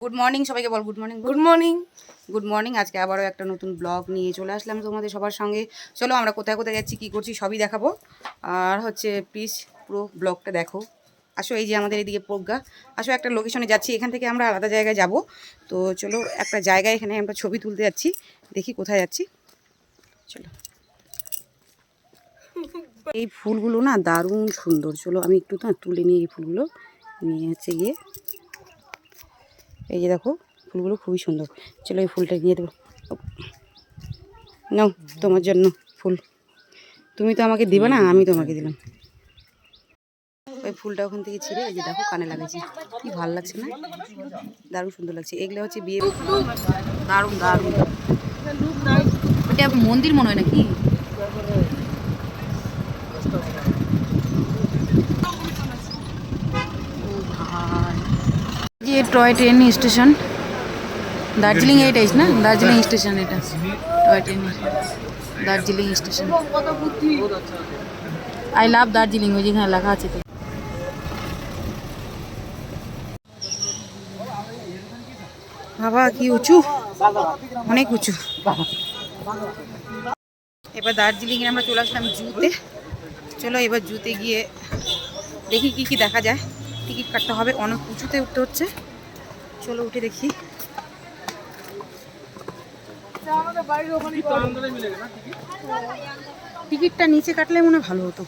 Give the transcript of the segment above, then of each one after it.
Good morning সবাইকে বল good morning good morning. Good morning. আজকে আবারও একটা নতুন ব্লগ নিয়ে চলে আসলাম তোমাদের সবার সঙ্গে। চলো আমরা কোথায় কোথায় যাচ্ছি কী করছি সবই দেখাবো। আর হচ্ছে প্লিজ পুরো ব্লগটা দেখো। আসো, এই যে আমাদের এদিকে প্রজ্ঞা, আসো একটা লোকেশনে যাচ্ছি, এখান থেকে আমরা আলাদা জায়গায় যাব। তো চলো একটা জায়গায় এখানে আমরা ছবি তুলতে যাচ্ছি, দেখি কোথায় যাচ্ছি। চলো, এই ফুলগুলো না দারুণ সুন্দর। চলো আমি একটু না তুলে নিই এই ফুলগুলো, নিয়ে হচ্ছে গিয়ে এই যে দেখো ফুলগুলো খুবই সুন্দর। চলো এই ফুলটা নিয়ে দেবো, নাও তোমার জন্য ফুল। তুমি তো আমাকে দিবে না, আমি তোমাকে দিলাম। ওই ফুলটা ওখান থেকে ছিঁড়ে এই যে দেখো কানে লাগাইছি, কি ভালো লাগছে না, দারুণ সুন্দর লাগছে। এগুলো হচ্ছে বিয়ে, দারুণ দারুণ। এটা মন্দির মনে হয় নাকি? ये टॉय ट्रेन स्टेशन दार्जिलिंग एटाइस ना, दार्जिलिंग स्टेशन এটা टॉय ट्रेन दार्जिलिंग स्टेशन। आई লাভ দার্জিলিং, ওই যেখানে লেখা আছে। তো বাবা কি উঁচু, অনেক উঁচু। এবার দার্জিলিংয়ে আমরা চলে আসলাম জুতে। চলো এবার জুতে গিয়ে দেখি কি কি দেখা যায়। টিকিট কাটতে হবে, অনেক উঁচুতে উঠতে হচ্ছে। চলো উঠে দেখি। টিকিটটা নিচে কাটলে মনে ভালো হতো।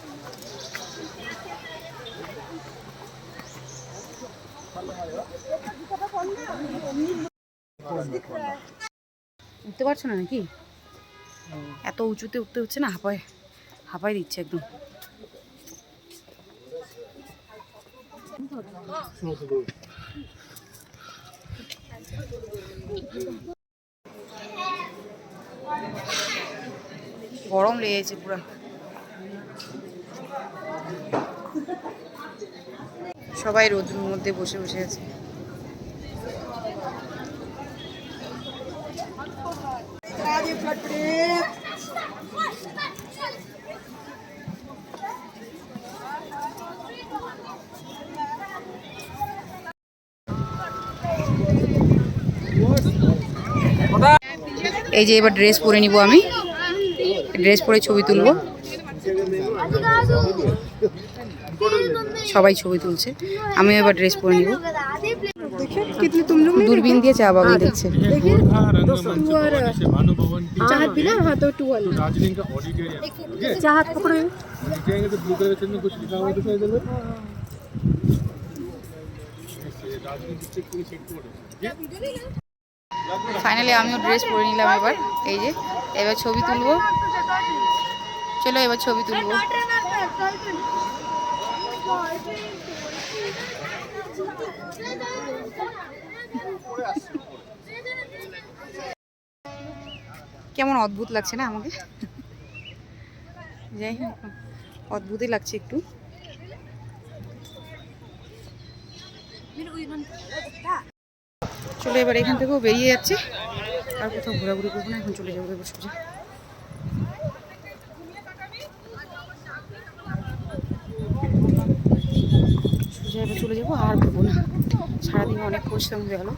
উঠতে পারছো না নাকি? এত উঁচুতে উঠতে হচ্ছে না, হাঁপায় হাঁপায় দিচ্ছে একদম। গরম লেগেছে পুরো। সবাই রোদের মধ্যে বসে বসে আছে। এই যে এবার ড্রেস পরে নিব, আমি ড্রেস পরে ছবি তুলবো। সবাই ছবি তুলছে, আমি এবার ড্রেস পরে নিব। दूरबीन दिए चা बागान देखছে। चाहत भी ना, हाँ तो 2 चाहत पकड़ो। ফাইনালি আমিও ড্রেস পরে নিলাম। এবার এই যে এবার ছবি তুলবো। চলো এবার ছবি তুলবো। কেমন অদ্ভুত লাগছে না আমাকে? যাই হোক, অদ্ভুতই লাগছে একটু। চলো এবার এখান থেকেও বেরিয়ে যাচ্ছে, আর কোথাও ঘোরাঘুরি করবো না, এখন চলে যাবো এবার সোজা। সোজা এবার চলে যাবো, আর ঘুরবো না। সারাদিন অনেক পরিশ্রম হয়ে গেল,